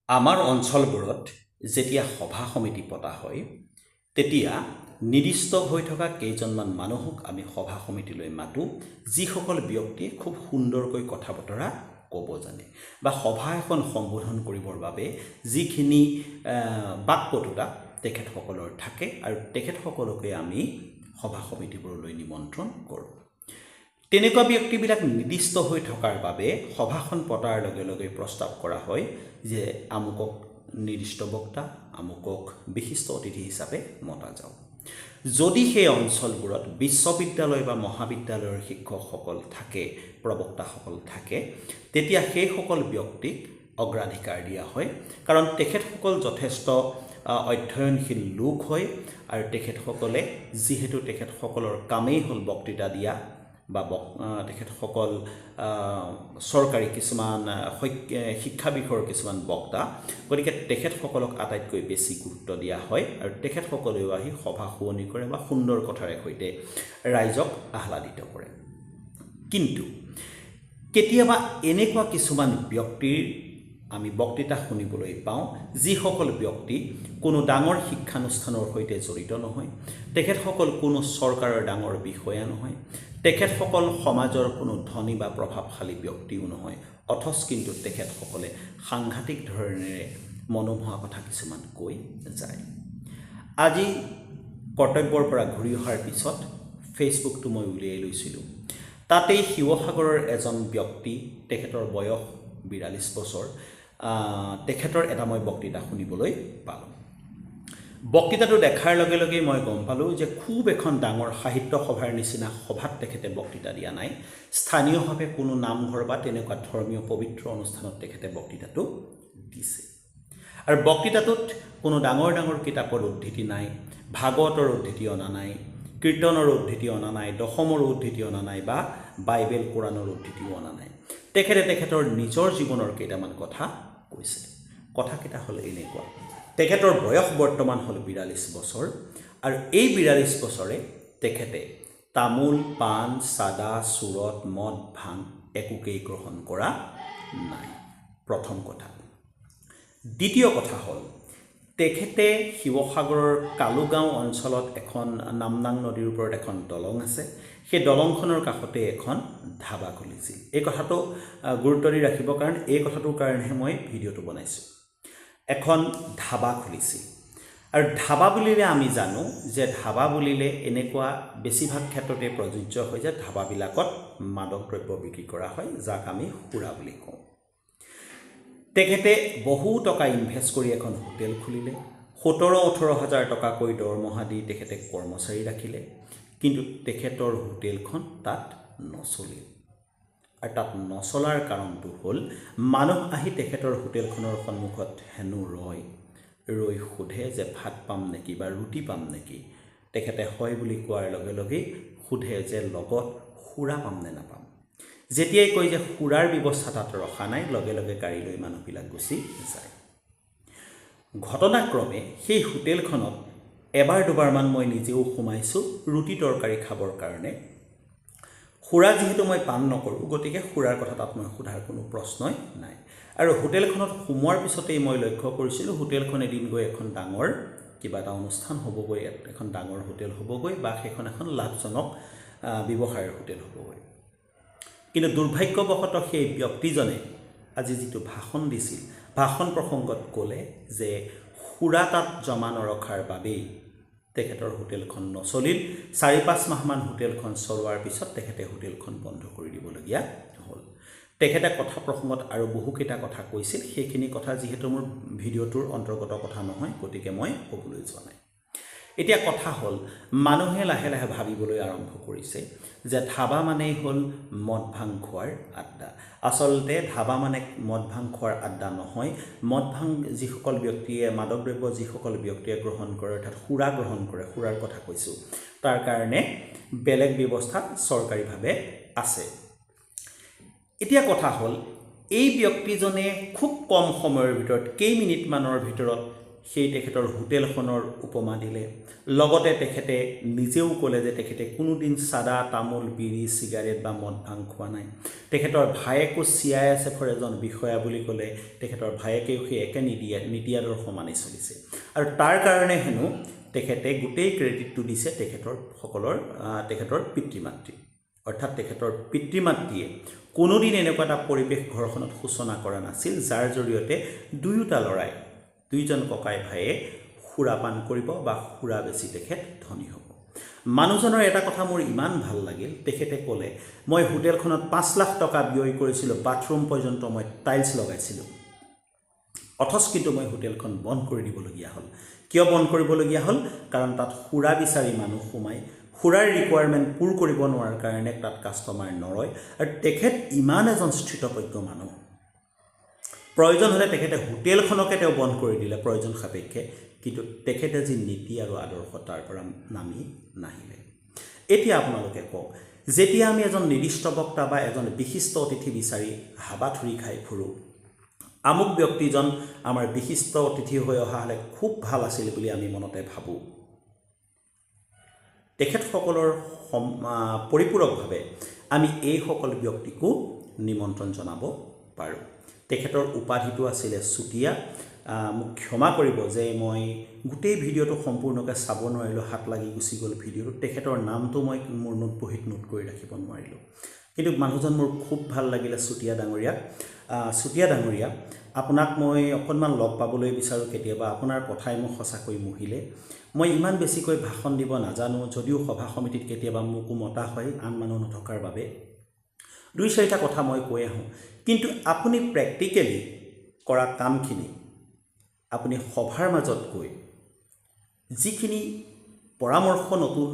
আমাৰ অঞ্চলবোৰত যেতিয়া সভা সমিতি পতা হয় তেতিয়া নিৰ্দিষ্ট হৈ থকা কেইজনমান মানুহক আমি সভা সমিতিলৈ মাতোঁ, যিসকল ব্যক্তিয়ে খুব সুন্দৰকৈ কথা বতৰা ক'ব জানে বা সভা এখন সম্বোধন কৰিবৰ বাবে যিখিনি বাকপটুতা তেখেতসকলৰ থাকে আৰু তেখেতসকলকে আমি সভা সমিতিবোৰলৈ নিমন্ত্ৰণ কৰোঁ। তেনেকুৱা ব্যক্তিবিলাক নিৰ্দিষ্ট হৈ থকাৰ বাবে সভাখন পতাৰ লগে লগে প্ৰস্তাৱ কৰা হয় যে আমুকক নিৰ্দিষ্ট বক্তা, আমুকক বিশিষ্ট অতিথি হিচাপে মতা যাওক। যদি সেই অঞ্চলবোৰত বিশ্ববিদ্যালয় বা মহাবিদ্যালয়ৰ শিক্ষকসকল থাকে, প্ৰবক্তাসকল থাকে, তেতিয়া সেইসকল ব্যক্তিক অগ্ৰাধিকাৰ দিয়া হয়, কাৰণ তেখেতসকল যথেষ্ট অধ্যয়নশীল লোক হয় আৰু তেখেতসকলে যিহেতু তেখেতসকলৰ কামেই হ'ল বক্তৃতা দিয়া বা তেখেতসকল চৰকাৰী কিছুমান শিক্ষা বিষয়ৰ কিছুমান বক্তা, গতিকে তেখেতসকলক আটাইতকৈ বেছি গুৰুত্ব দিয়া হয় আৰু তেখেতসকলেও আহি সভা শুৱনি কৰে বা সুন্দৰ কথাৰে সৈতে ৰাইজক আহ্লাদিত কৰে। কিন্তু কেতিয়াবা এনেকুৱা কিছুমান ব্যক্তিৰ আমি বক্তৃতা শুনিবলৈ পাওঁ, যিসকল ব্যক্তি কোনো ডাঙৰ শিক্ষানুষ্ঠানৰ সৈতে জড়িত নহয়, তেখেতসকল কোনো চৰকাৰৰ ডাঙৰ বিষয়া নহয়, তেখেতসকল সমাজৰ কোনো ধনী বা প্ৰভাৱশালী ব্যক্তিও নহয়, অথচ কিন্তু তেখেতসকলে সাংঘাতিক ধৰণেৰে মনোমোহা কথা কিছুমান কৈ যায়। আজি কৰ্তব্যৰ পৰা ঘূৰি অহাৰ পিছত ফেচবুকটো মই উলিয়াই লৈছিলোঁ। তাতেই শিৱসাগৰৰ এজন ব্যক্তি, তেখেতৰ বয়স 42 বছৰ, তেখেতৰ এটা মই বক্তৃতা শুনিবলৈ পালোঁ। বক্তৃতাটো দেখাৰ লগে লগে মই গম পালোঁ যে খুব এখন ডাঙৰ সাহিত্য সভাৰ নিচিনা সভাত তেখেতে বক্তৃতা দিয়া নাই। স্থানীয়ভাৱে কোনো নামঘৰ বা তেনেকুৱা ধৰ্মীয় পবিত্ৰ অনুষ্ঠানত তেখেতে বক্তৃতাটো দিছে। আৰু বক্তৃতাটোত কোনো ডাঙৰ ডাঙৰ কিতাপৰ উদ্ধৃতি নাই, ভাগৱতৰ উদ্ধৃতি অনা নাই, কীৰ্তনৰ উদ্ধৃতি অনা নাই, দশমৰ উদ্ধৃতি অনা নাই বা বাইবেল কোৰাণৰ উদ্ধৃতিও অনা নাই। তেখেতে তেখেতৰ নিজৰ জীৱনৰ কেইটামান কথা কৈছে। কথাকেইটা হ'ল এনেকুৱা: তেখেতৰ বয়স বৰ্তমান হ'ল 42 বছৰ আৰু এই 42 বছৰে তেখেতে তামোল, পাণ, চাদা, চুৰত, মদ, ভাং একোকেই গ্ৰহণ কৰা নাই। প্ৰথম কথা। দ্বিতীয় কথা হ'ল তেখেতে শিৱসাগৰৰ কালুগাঁও অঞ্চলত এখন নামদাং নদীৰ ওপৰত এখন দলং আছে, সেই দলংখনৰ কাষতে এখন ধাবা খুলিছিল। এই কথাটো গুৰুত্ব দি ৰাখিব, কাৰণ এই কথাটোৰ কাৰণেহে মই ভিডিঅ'টো বনাইছোঁ। এখন ধাবা খুলিছিল আৰু ধাবা বুলিলে আমি জানো যে ধাবা বুলিলে এনেকুৱা বেছিভাগ ক্ষেত্ৰতে প্ৰযোজ্য হয় যে ধাবাবিলাকত মাদক দ্ৰব্য বিক্ৰী কৰা হয়, যাক আমি সুৰা বুলি কওঁ। তেখেতে বহু টকা ইনভেষ্ট কৰি এখন হোটেল খুলিলে, 17-18 হাজাৰ টকাকৈ দৰমহা দি তেখেতে কৰ্মচাৰী ৰাখিলে, কিন্তু তেখেতৰ হোটেলখন তাত নচলিল। আৰু তাত নচলাৰ কাৰণটো হ'ল মানুহ আহি তেখেতৰ হোটেলখনৰ সন্মুখত হেনো ৰৈ সোধে যে ভাত পাম নেকি বা ৰুটি পাম নেকি। তেখেতে হয় বুলি কোৱাৰ লগে লগেই সোধে যে লগত সুৰা পাম নে নাপাম। যেতিয়াই কয় যে সুৰাৰ ব্যৱস্থা তাত ৰখা নাই, লগে লগে গাড়ী লৈ মানুহবিলাক গুচি যায়। ঘটনাক্ৰমে সেই হোটেলখনত এবাৰ দুবাৰমান মই নিজেও সোমাইছোঁ ৰুটি তৰকাৰী খাবৰ কাৰণে। সুৰা যিহেতু মই পান নকৰোঁ, গতিকে সুৰাৰ কথা তাত মই সোধাৰ কোনো প্ৰশ্নই নাই। আৰু হোটেলখনত সোমোৱাৰ পিছতেই মই লক্ষ্য কৰিছিলোঁ হোটেলখন এদিন গৈ এখন ডাঙৰ কিবা এটা অনুষ্ঠান হ'বগৈ, এখন ডাঙৰ হোটেল হ'বগৈ বা সেইখন এখন লাভজনক ব্যৱসায়ৰ হোটেল হ'বগৈ। কিন্তু দুৰ্ভাগ্যবশতঃ সেই ব্যক্তিজনে আজি যিটো ভাষণ দিছিল, ভাষণ প্ৰসংগত ক'লে যে সুৰা তাত জমা নৰখাৰ বাবেই তেখেতৰ হোটেলখন নচলিল। 4-5 মাহমান হোটেলখন চলোৱাৰ পিছত তেখেতে হোটেলখন বন্ধ কৰি দিবলগীয়া হ'ল। তেখেতে কথা প্ৰসংগত আৰু বহুকেইটা কথা কৈছিল, সেইখিনি কথা যিহেতু মোৰ ভিডিঅ'টোৰ অন্তৰ্গত কথা নহয়, গতিকে মই ক'বলৈ যোৱা নাই। এতিয়া কথা হ'ল মানুহে লাহে লাহে ভাবিবলৈ আৰম্ভ কৰিছে যে ধাবা মানেই হ'ল মদ ভাং খোৱাৰ আড্ডা। আচলতে ধাবা মানে মদ ভাং খোৱাৰ আড্ডা নহয়। মদ ভাং যিসকল ব্যক্তিয়ে, মাদক দ্ৰব্য যিসকল ব্যক্তিয়ে গ্ৰহণ কৰে, অৰ্থাৎ সুৰা গ্ৰহণ কৰে, সুৰাৰ কথা কৈছোঁ, তাৰ কাৰণে বেলেগ ব্যৱস্থা চৰকাৰীভাৱে আছে। এতিয়া কথা হ'ল এই ব্যক্তিজনে খুব কম সময়ৰ ভিতৰত, কেইমিনিটমানৰ ভিতৰত সেই তেখেতৰ হোটেলখনৰ উপমা দিলে। লগতে তেখেতে নিজেও ক'লে যে তেখেতে কোনোদিন চাদা তামোল বিড়ি চিগাৰেট বা মদ ভাং খোৱা নাই। তেখেতৰ ভায়েকো CISFৰ এজন বিষয়া বুলি ক'লে তেখেতৰ ভায়েকেও সেই একে নীতি আদৰ্শ মানি চলিছে। আৰু তাৰ কাৰণে হেনো তেখেতে গোটেই ক্ৰেডিটটো দিছে তেখেতৰ পিতৃ মাতৃ। অৰ্থাৎ তেখেতৰ পিতৃ মাতৃয়ে কোনোদিন এনেকুৱা এটা পৰিৱেশ ঘৰখনত সূচনা কৰা নাছিল যাৰ জৰিয়তে দুয়োজন ককাই ভায়ে সুৰাপান কৰিব বা সুৰা বেছি তেখেত ধনী হ'ব। মানুহজনৰ এটা কথা মোৰ ইমান ভাল লাগিল, তেখেতে ক'লে মই হোটেলখনত 5 লাখ টকা ব্যয় কৰিছিলোঁ, বাথৰুম পৰ্যন্ত মই টাইলছ লগাইছিলোঁ, অথচ কিন্তু মই হোটেলখন বন্ধ কৰি দিবলগীয়া হ'ল। কিয় বন্ধ কৰিবলগীয়া হ'ল? কাৰণ তাত সুৰা বিচাৰি মানুহ সোমাই সুৰাৰ ৰিকুৱাৰমেণ্ট পূৰ কৰিব নোৱাৰাৰ কাৰণে তাত কাষ্টমাৰ নৰয়। আৰু তেখেত ইমান এজন স্থিতপ্ৰজ্ঞ মানুহ, প্ৰয়োজন হ'লে তেখেতে হোটেলখনকে তেওঁ বন্ধ কৰি দিলে প্ৰয়োজন সাপেক্ষে, কিন্তু তেখেতে যি নীতি আৰু আদৰ্শ তাৰ পৰা নামি নাহিলে। এতিয়া আপোনালোকে কওক, যেতিয়া আমি এজন নিৰ্দিষ্ট বক্তা বা এজন বিশিষ্ট অতিথি বিচাৰি হাবাথুৰি খাই ফুৰোঁ, আমুক ব্যক্তিজন আমাৰ বিশিষ্ট অতিথি হৈ অহা হ'লে খুব ভাল আছিল বুলি আমি মনতে ভাবোঁ, তেখেতসকলৰ পৰিপূৰকভাৱে আমি এইসকল ব্যক্তিকো নিমন্ত্ৰণ জনাব পাৰোঁ। তেখেতৰ উপাধিটো আছিলে চুতীয়া। মোক ক্ষমা কৰিব যে মই গোটেই ভিডিঅ'টো সম্পূৰ্ণকৈ চাব নোৱাৰিলোঁ, হাত লাগি গুচি গ'ল ভিডিঅ'টো। তেখেতৰ নামটো মই মোৰ বহীত নোট কৰি ৰাখিব নোৱাৰিলোঁ, কিন্তু মানুহজন মোৰ খুব ভাল লাগিলে, চুতীয়া ডাঙৰীয়া। চুতীয়া ডাঙৰীয়া, আপোনাক মই অকণমান লগ পাবলৈ বিচাৰোঁ কেতিয়াবা। আপোনাৰ কথাই মোক সঁচাকৈ মুহিলে। মই ইমান বেছিকৈ ভাষণ দিব নাজানো, যদিও সভা সমিতিত কেতিয়াবা মোকো মতা হয় আন মানুহ নথকাৰ বাবে। 2-4টা কথা মই কৈ আহোঁ, কিন্তু আপুনি প্ৰেক্টিকেলি কৰা কামখিনি আপুনি সভাৰ মাজত গৈ যিখিনি পৰামৰ্শ নতুন